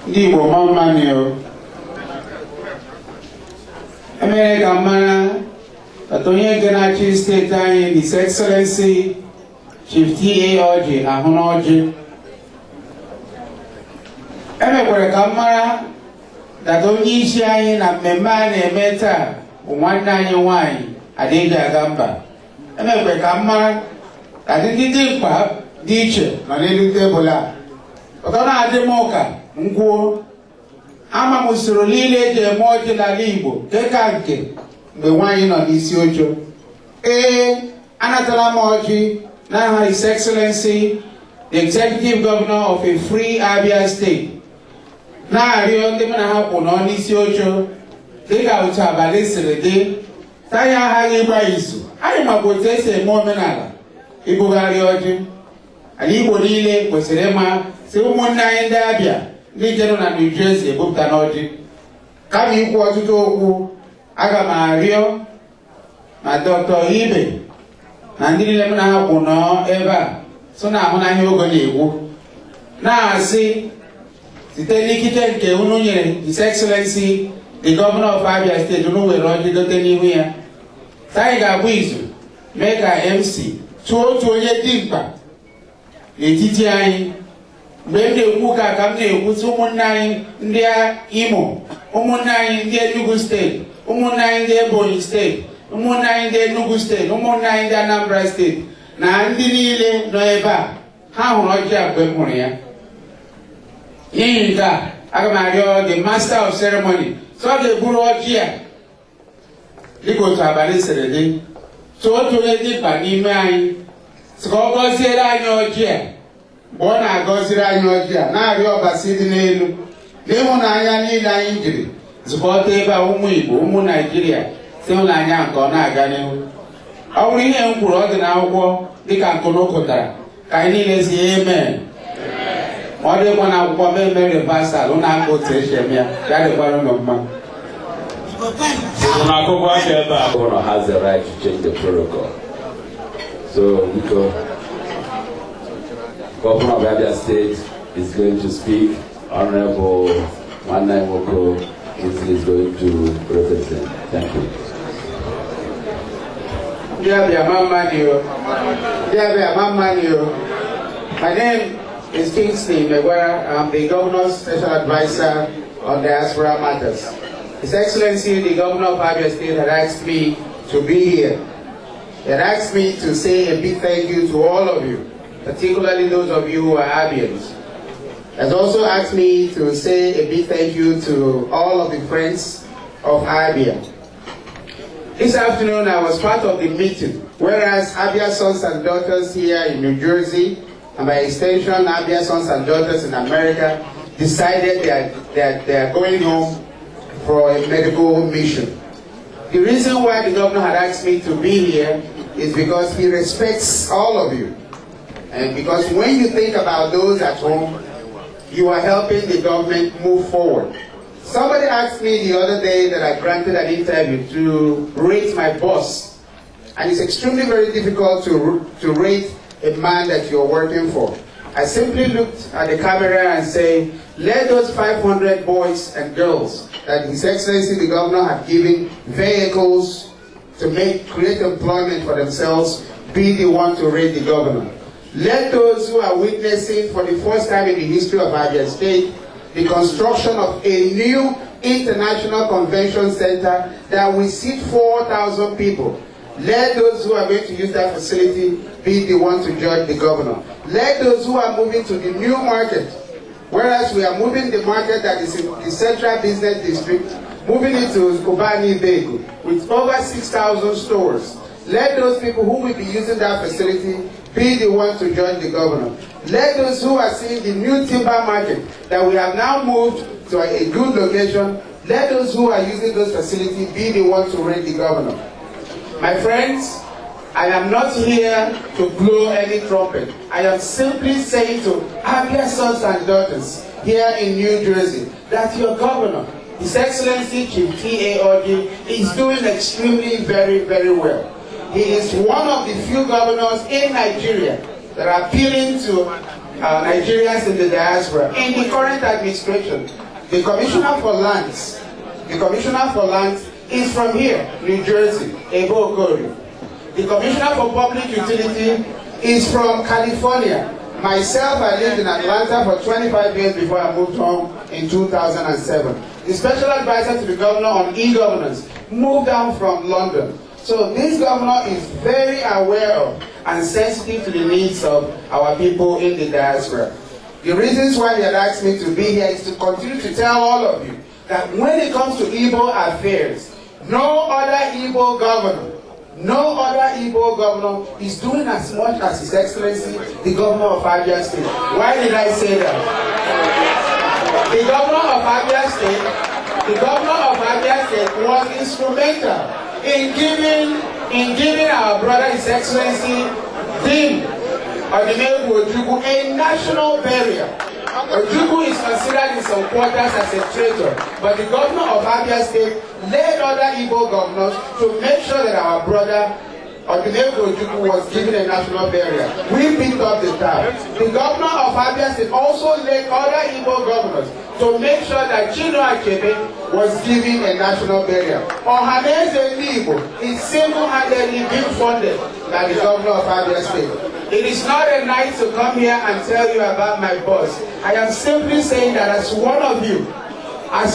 Ndi-Igbo Mammanio America Mana Atonye Genachi State His Excellency Chief T.A. Orji Orji Emekwere ka mara that onye isi anyị na mmemme a na-eme taa bụ nwanne anyị nwanyị Adịghị Agamba. Emekwere ka mara ka ndị dimkpa dị iche nọ n'elu tebụl a. Ọtọ na-adị m ụka ngwuo ama m usoro niile eji eme ọjị n'ala Igbo dịka nke mgbe nwaanyị nọ n'isi oche. Anatara m ọjị n'aha His Excellency the Executive Governor of a free Abia State. Na-arịọ ndị m na ha kwụ nọ n'isi oche dịka otu abalị siri dị tanya aghaghị ịgba izu. Anyị makwa otu esi eme omenala ibugharị ọjị. Ala Igbo niile kwesịrị ịma si ụmụnne anyị ndị Abia ndị nọ na New Jersey ebupụta n'ọjị. Kama ikwu ọtụtụ okwu, aga m arịọ ma Dr. Ibe na ndị niile m na ha kwụ nọ ebe a so na ahụ na ihe ogo na-egwu na-asị site n'ikike nke unu nyere His Excellency the Governor of Abia State, unu were ọjị dote n'ihu ya. Anyị ga-abụ izu mee ka MC tụọ otu onye dimkpa n'etiti anyị. Mgbe m na-ekwu ka m na-ekwusi ụmụnne anyị ndị Imo, ụmụnne anyị ndị Enugu steeti, ụmụnne anyị ndị Ebonyi steeti, ụmụnne anyị ndị Enugu steeti, ụmụnne anyị ndị Anambra steeti na ndị niile nọ ebe a ha hụrụ ọjị a mgbe m hụrụ ya. N'ihi nke a, aga m arịọ the master of ceremony so ọ ga-eburu ọjị a dịka otu abalị siri dị tụọ otu onye dimkpa n'ime anyị sị ka ọ gọziere anyị ọjị a. Mgbe ọ na-agọziri anyị ọjị a na-arịọ ọbasi dị n'elu n'ịhụnanya niile anyị jiri zụkọta ebe a ụmụ Igbo, ụmụ Naijiria si ịhụnanya nke ọ na-aga n'ihu. Ọ bụrụ ihe m kwuru ọ dị n'akwụkwọ dịka nkụnụkụtara ka anyị niile si amen. Ma ọ dịkwa n'akwụkwọ mmemme revasal na-aka otu esi eme ya ya dịkwara ụlọ mma. Governor has the right to change the protocol. So Governor of Abia State is going to speak. Honorable Ndi-Igbo Kingsley is going to represent. Thank you. My name is Kingsley Megwara. I'm the Governor's Special Advisor on Diaspora Matters. His Excellency, the Governor of Abia State, had asked me to be here. He had asked me to say a big thank you to all of you, particularly those of you who are Abians. He has also asked me to say a big thank you to all of the friends of Abia. This afternoon I was part of the meeting, whereas Abia sons and daughters here in New Jersey, and by extension Abia sons and daughters in America, decided they are going home for a medical mission. The reason why the governor had asked me to be here is because he respects all of you. And because when you think about those at home, you are helping the government move forward. Somebody asked me the other day that I granted an interview to rate my boss. And it's extremely very difficult to rate a man that you're working for. I simply looked at the camera and say, let those 500 boys and girls that His Excellency the Governor had given vehicles to create employment for themselves be the one to rate the governor. Let those who are witnessing for the first time in the history of Abia State the construction of a new international convention center that will seat 4,000 people. Let those who are going to use that facility be the one to judge the governor. Let those who are moving to the new market, whereas we are moving the market that is in the central business district, moving it to Ndi-Igbo with over 6,000 stores. Let those people who will be using that facility be the one to judge the governor. Let those who are seeing the new timber market that we have now moved to a good location, let those who are using those facilities be the one to rate the governor. My friends, I am not here to blow any trumpet. I am simply saying to Abia sons and daughters here in New Jersey that your governor, His Excellency Chief T.A. Orji, is doing extremely very, very well. He is one of the few governors in Nigeria that are appealing to Nigerians in the diaspora. In the current administration, the Commissioner for Lands is from here, New Jersey, Ebo Okori. The Commissioner for Public Utility is from California. Myself, I lived in Atlanta for 25 years before I moved home in 2007. The Special Advisor to the Governor on e-governance moved down from London. So this governor is very aware of and sensitive to the needs of our people in the diaspora. The reasons why he had asked me to be here is to continue to tell all of you that when it comes to Igbo affairs, no other Igbo governor is doing as much as His Excellency, the Governor of Abia State. Why did I say that? The Governor of Abia State was instrumental in giving our brother, His Excellency, Ndi-Igbo, a national burial. Ojukwu is considered in some quarters as a traitor, but the Governor of Abia State led other Igbo governors to make sure that our brother Ojukwu was given a national burial. We picked up the tab. The Governor of Abia State also led other Igbo governors to make sure that Chinua Achebe was given a national burial. Ohaneze Ndi-Igbo is single-handedly being funded by the Governor of Abia State. It is not a night to come here and tell you about my boss. I am simply saying that as one of you, it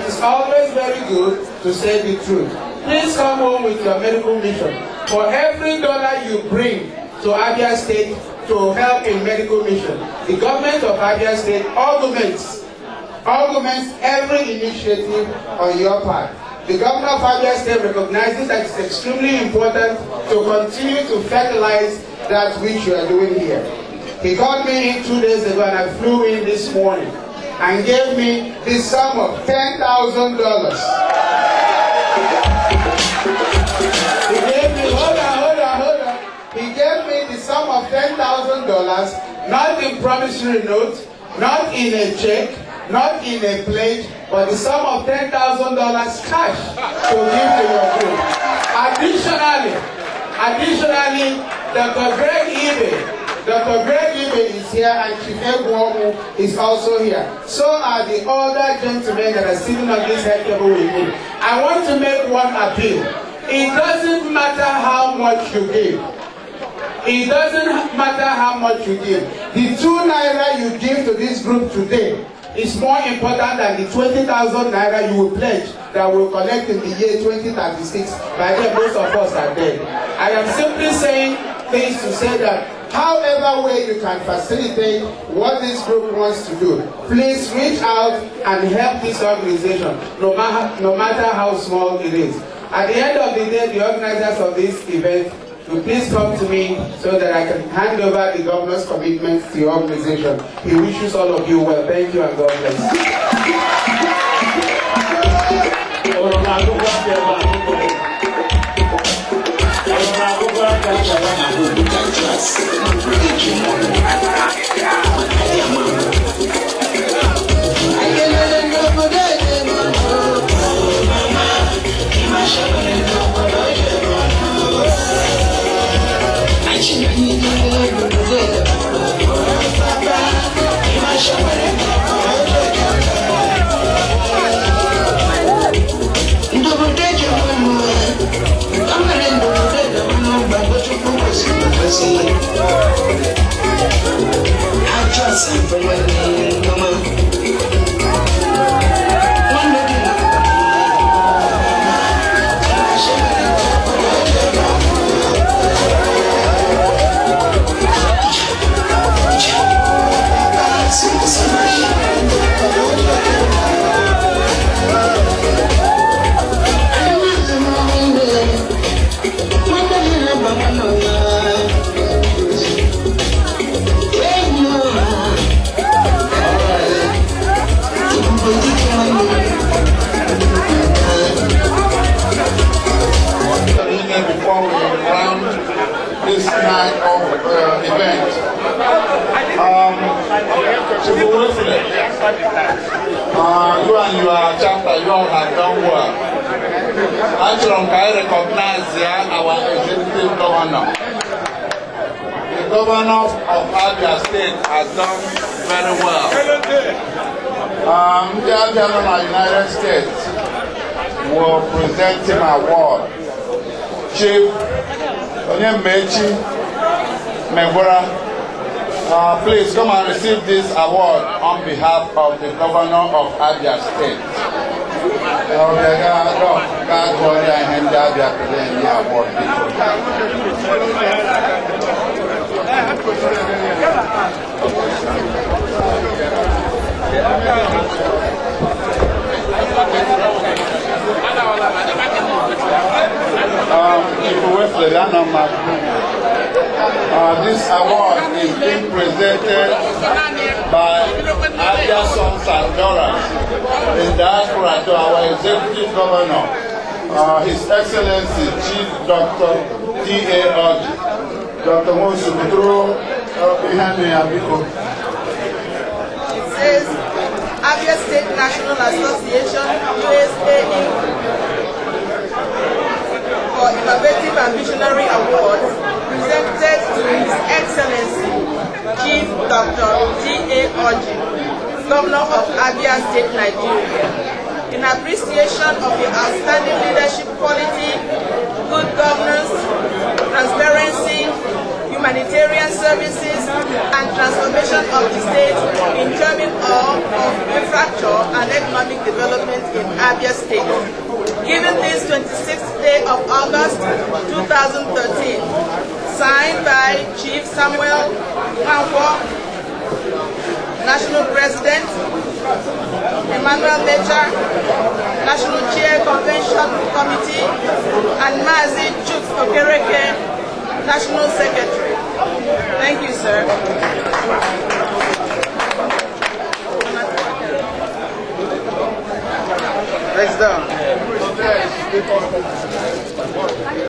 is always very good to say the truth. Please come home with your medical mission. For every dollar you bring to Abia State to help in medical mission, the government of Abia State augments every initiative on your part. The Governor of Abia State recognizes that it's extremely important to continue to fertilize that which you are doing here. He called me in 2 days ago and I flew in this morning and gave me the sum of $10,000. He gave me the sum of $10,000, not in promissory note, not in a check, not in a pledge, but the sum of $10,000 cash to give to your group. Additionally, Dr. Greg Ibe is here and Chief Egwu is also here. So are the other gentlemen that are sitting on this head table with me. I want to make one appeal. It doesn't matter how much you give. It doesn't matter how much you give. The 2 naira you give to this group today is more important than the 20,000 naira you will pledge that will collect in the year 2036. By then, most of us are dead. I am simply saying things to say that however way you can facilitate what this group wants to do, please reach out and help this organization, no matter how small it is. At the end of the day, the organizers of this event will please come to me so that I can hand over the governor's commitments to your organization. He wishes all of you well. Thank you and God bless. I recognize our executive governor. The governor of Abia State has done very well. The Abians United States will present him an award. Chief Kingsley Megwara, please come and receive this award on behalf of the governor of Abia State. This award is being presented by Abia Sons and Daughters in Diaspora to our Executive Governor, His Excellency Chief Dr. Orji. Dr. Mosu, behind me, Abiko. It says Abia State National Association, USAE, for Innovative and Visionary Awards presented to His Excellency Chief Dr. Orji, Governor of Abia State, Nigeria, in appreciation of your outstanding leadership quality, good governance, transparency, humanitarian services, and transformation of the state in terms of infrastructure and economic development in Abia State. Given this 26th day of August 2013, signed by Chief Samuel Nwankwo, National President, Emmanuel Mecha, National Chair Convention Committee, and Mazi Chuk Okereke, National Secretary. Thank you, sir. Next down.